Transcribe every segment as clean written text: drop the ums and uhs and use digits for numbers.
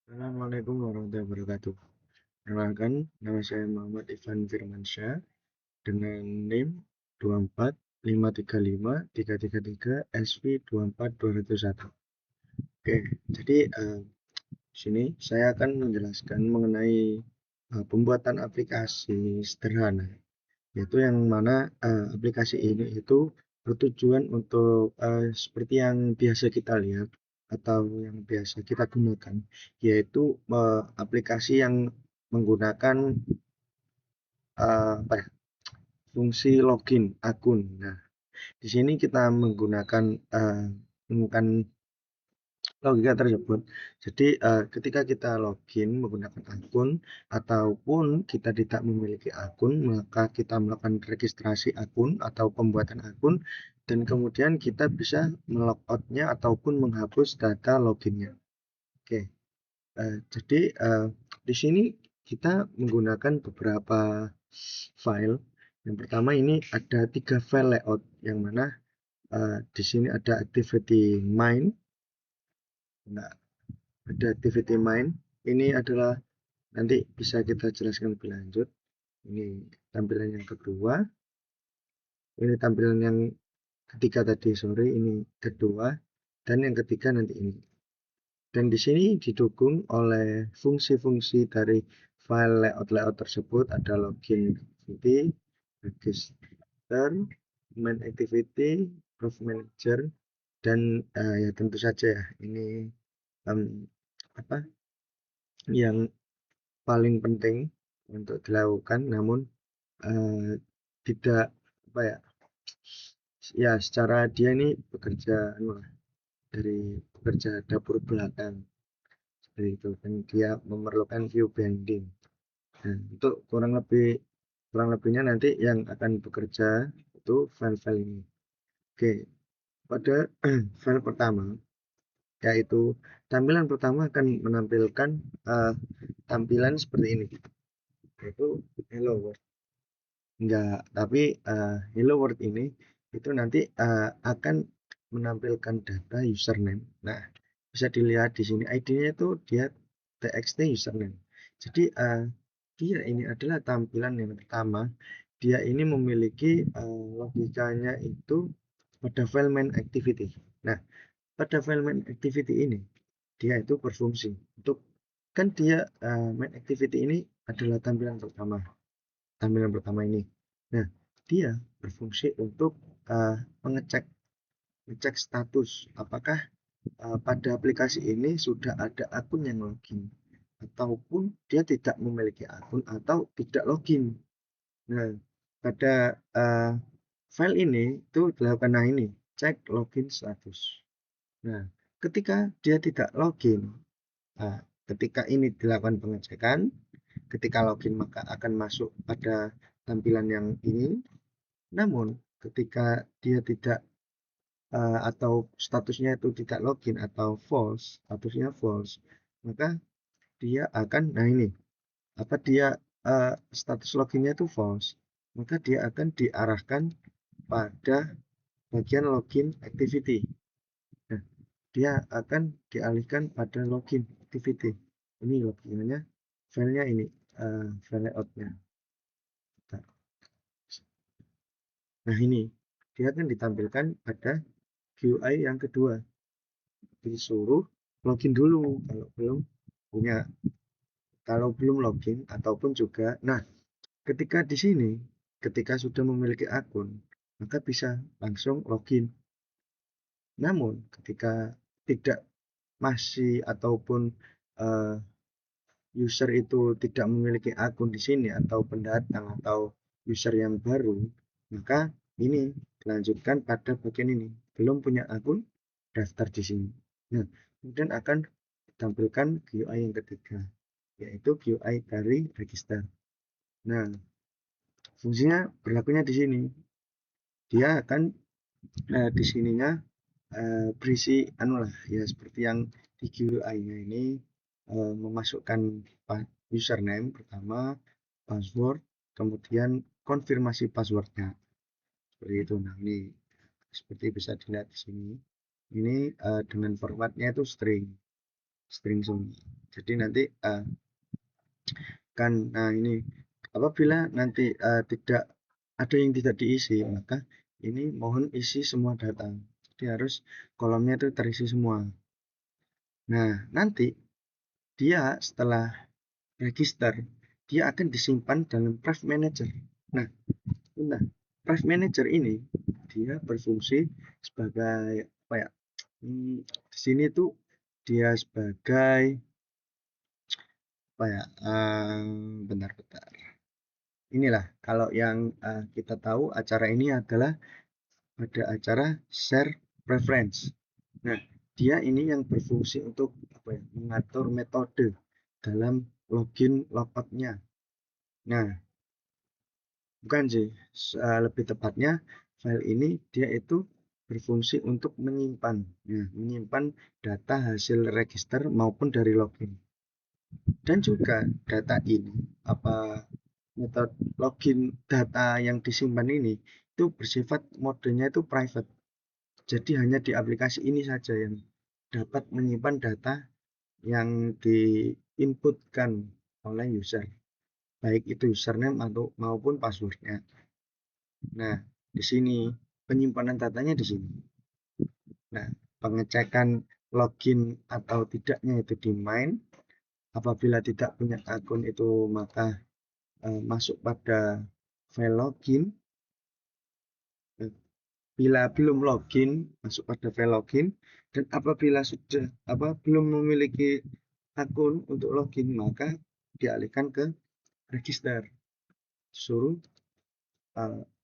Assalamualaikum warahmatullahi wabarakatuh. Perkenalkan, nama saya Muhammad Ivan Firmansyah dengan NIM 2453533 SV 24201. Oke, jadi di sini saya akan menjelaskan mengenai pembuatan aplikasi sederhana, yaitu yang mana aplikasi ini itu bertujuan untuk seperti yang biasa kita lihat atau yang biasa kita gunakan, yaitu aplikasi yang menggunakan apa ya, fungsi login akun. Nah, di sini kita menggunakan logika tersebut. Jadi ketika kita login menggunakan akun ataupun kita tidak memiliki akun, maka kita melakukan registrasi akun atau pembuatan akun dan kemudian kita bisa melogoutnya ataupun menghapus data loginnya. Oke, jadi di sini kita menggunakan beberapa file. Yang pertama ini ada 3 file layout yang mana di sini ada activity main. Nah, ada activity main. Ini adalah nanti bisa kita jelaskan lebih lanjut. Ini tampilan yang kedua. Ini tampilan yang ketiga tadi sore. Ini kedua. Dan yang ketiga nanti ini. Dan di sini didukung oleh fungsi-fungsi dari file layout tersebut. Ada login activity, register, main activity, proof manager, dan ya tentu saja ya ini um, apa yang paling penting untuk dilakukan, namun eh, tidak apa ya, ya secara dia ini bekerja dari bekerja dapur belakang seperti itu, dan dia memerlukan view binding. Nah, untuk kurang lebihnya nanti yang akan bekerja itu file-file ini. Oke, pada file pertama, yaitu tampilan pertama akan menampilkan tampilan seperti ini, yaitu hello world. Enggak, tapi hello world ini itu nanti akan menampilkan data username. Nah, bisa dilihat di sini ID-nya itu dia txt username. Jadi dia ini adalah tampilan yang pertama. Dia ini memiliki logikanya itu pada file main activity. Nah, pada file main activity ini dia itu berfungsi untuk, kan dia main activity ini adalah tampilan pertama ini. Nah, dia berfungsi untuk mengecek ngecek status apakah pada aplikasi ini sudah ada akun yang login ataupun dia tidak memiliki akun atau tidak login. Nah, pada file ini itu dilakukan, nah ini cek login status. Nah, ketika dia tidak login, ketika ini dilakukan pengecekan, ketika login maka akan masuk pada tampilan yang ini. Namun ketika dia tidak atau statusnya itu tidak login atau false, statusnya false, maka dia akan, nah ini apa dia status loginnya itu false, maka dia akan diarahkan pada bagian login activity. Nah, dia akan dialihkan pada login activity. Ini loginnya, filenya ini, file layoutnya. Nah ini dia akan ditampilkan pada GUI yang kedua. Disuruh login dulu punya kalau belum login ataupun juga. Nah, ketika di sini, ketika sudah memiliki akun, maka bisa langsung login. Namun ketika tidak masih ataupun uh, user itu tidak memiliki akun di sini atau pendatang atau user yang baru, maka ini dilanjutkan pada bagian ini. Belum punya akun, daftar di sini. Nah, kemudian akan ditampilkan GUI yang ketiga, yaitu GUI dari register. Nah, fungsinya berlakunya di sini. Dia akan di sininya berisi anu lah ya, seperti yang di GUI-nya ini memasukkan username pertama, password, kemudian konfirmasi passwordnya seperti itu. Nah ini seperti bisa dilihat di sini, ini dengan formatnya itu string. string semua. Jadi nanti nah ini apabila nanti tidak ada yang tidak diisi, maka ini mohon isi semua data. Jadi harus kolomnya itu terisi semua. Nah, nanti dia setelah register, dia akan disimpan dalam Price Manager. Nah, Price Manager ini dia berfungsi sebagai apa ya? Di sini tuh dia sebagai apa ya? Bentar-bentar. Inilah kalau yang kita tahu acara ini adalah ada acara share preference. Nah, dia ini yang berfungsi untuk apa ya? Mengatur metode dalam login logoutnya. Nah, bukan sih, lebih tepatnya file ini dia itu berfungsi untuk menyimpan, menyimpan data hasil register maupun dari login. Dan juga data ini, metode login data yang disimpan ini itu bersifat modenya itu private. Jadi hanya di aplikasi ini saja yang dapat menyimpan data yang diinputkan oleh user, baik itu username atau maupun passwordnya. Nah, di sini penyimpanan datanya di sini. Nah, pengecekan login atau tidaknya itu di main. Apabila tidak punya akun itu maka masuk pada file login. Bila belum login masuk pada file login, dan apabila sudah belum memiliki akun untuk login maka dialihkan ke register. Suruh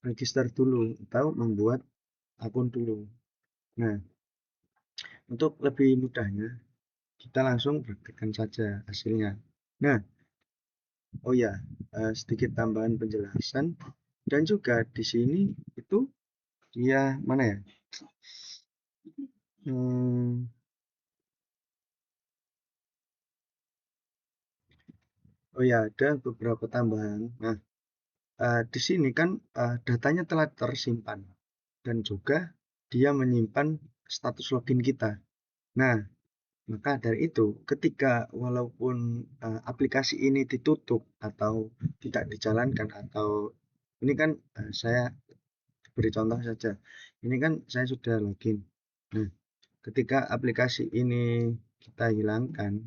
register dulu atau membuat akun dulu. Nah, untuk lebih mudahnya kita langsung praktekkan saja hasilnya. Nah, oh ya, sedikit tambahan penjelasan dan juga di sini itu dia mana ya? Oh ya, ada beberapa tambahan. Nah, di sini kan datanya telah tersimpan dan juga dia menyimpan status login kita. Nah, maka dari itu ketika walaupun aplikasi ini ditutup atau tidak dijalankan atau ini kan saya beri contoh saja. Ini kan saya sudah login. Nah, ketika aplikasi ini kita hilangkan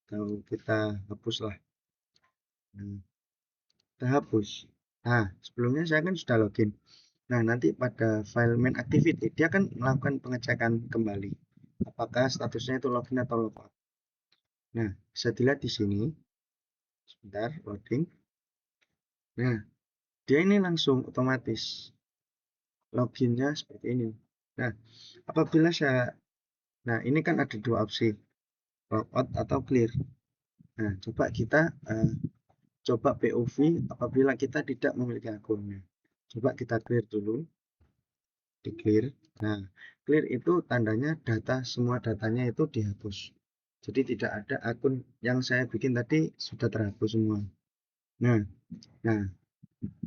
atau kita hapuslah. Nah, kita hapus. Nah, sebelumnya saya kan sudah login. Nah, nanti pada file main activity dia akan melakukan pengecekan kembali apakah statusnya itu login atau logout. Nah, bisa dilihat di sini. Sebentar, loading. Nah, dia ini langsung otomatis loginnya seperti ini. Nah, apabila nah ini kan ada dua opsi, logout atau clear. Nah, coba kita coba POV apabila kita tidak memiliki akunnya. Coba kita clear dulu, di clear. Nah, clear itu tandanya semua datanya itu dihapus. Jadi tidak ada akun yang saya bikin tadi sudah terhapus semua. Nah,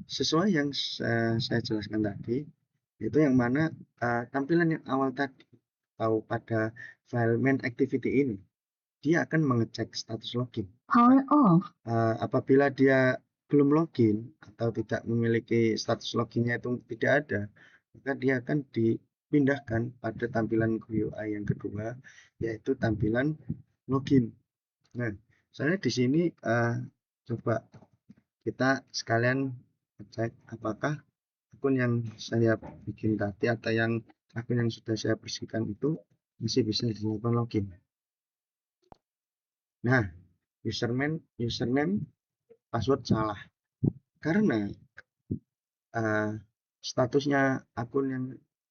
sesuai yang saya jelaskan tadi, itu yang mana tampilan yang awal tadi atau pada file main activity ini, dia akan mengecek status login. Power off. Apabila dia belum login atau tidak memiliki status loginnya itu tidak ada, maka dia akan dipindahkan pada tampilan GUI yang kedua, yaitu tampilan login. Nah, saya di sini coba kita sekalian cek apakah akun yang saya bikin tadi atau akun yang sudah saya bersihkan itu masih bisa dilakukan login. Nah, username password salah karena statusnya akun yang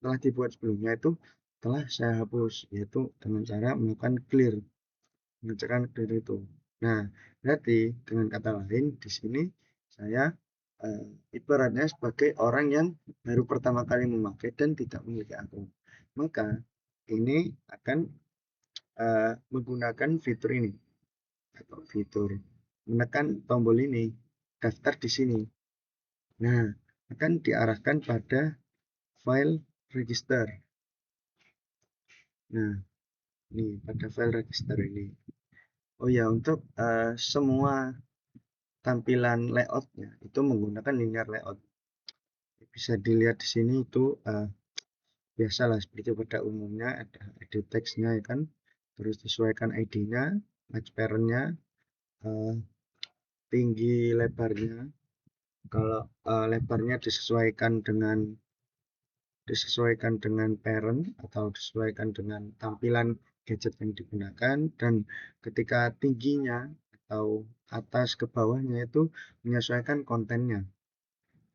telah dibuat sebelumnya itu telah saya hapus, yaitu dengan cara melakukan clear, mengerjakan clear itu. Nah, berarti dengan kata lain di sini saya ibaratnya sebagai orang yang baru pertama kali memakai dan tidak memiliki akun, maka ini akan menggunakan fitur ini atau fitur menekan tombol ini, daftar di sini. Nah, akan diarahkan pada file register. Nah, nih pada file register ini. Oh ya, untuk semua tampilan layoutnya itu menggunakan linear layout. Bisa dilihat di sini itu biasalah seperti pada umumnya ada edit text-nya ya kan, terus disesuaikan ID-nya, match parent-nya, tinggi lebarnya. Kalau lebarnya disesuaikan dengan parent atau disesuaikan dengan tampilan gadget yang digunakan, dan ketika tingginya atau atas ke bawahnya itu menyesuaikan kontennya.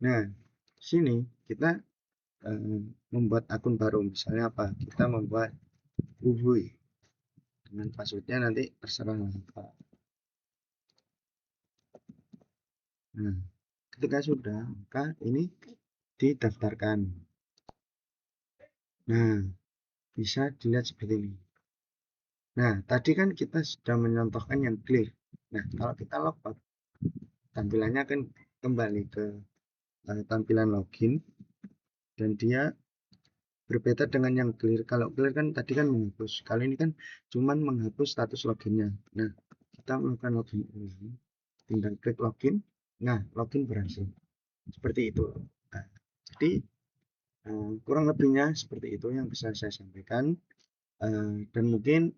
Nah, sini kita membuat akun baru, misalnya apa? Kita membuat Uhuy dengan passwordnya nanti terserah apa. Nah, ketika sudah, maka ini didaftarkan. Nah, bisa dilihat seperti ini. Nah, tadi kan kita sudah menyontohkan yang clear. Nah, kalau kita logout, tampilannya akan kembali ke tampilan login, dan dia berbeda dengan yang clear. Kalau clear kan tadi kan menghapus, kali ini kan cuman menghapus status loginnya. Nah, kita melakukan login ulang, tinggal klik login. Nah, login berhasil. Seperti itu. Nah, jadi kurang lebihnya seperti itu yang bisa saya sampaikan. Dan mungkin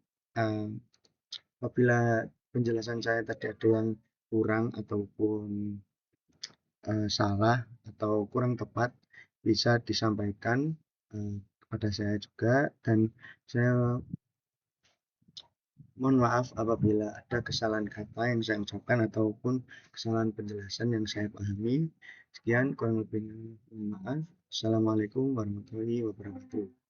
apabila penjelasan saya tadi ada yang kurang ataupun salah atau kurang tepat, bisa disampaikan kepada saya juga, dan saya mohon maaf apabila ada kesalahan kata yang saya ucapkan ataupun kesalahan penjelasan yang saya pahami. Sekian kurang lebihnya, mohon maaf. Assalamualaikum warahmatullahi wabarakatuh.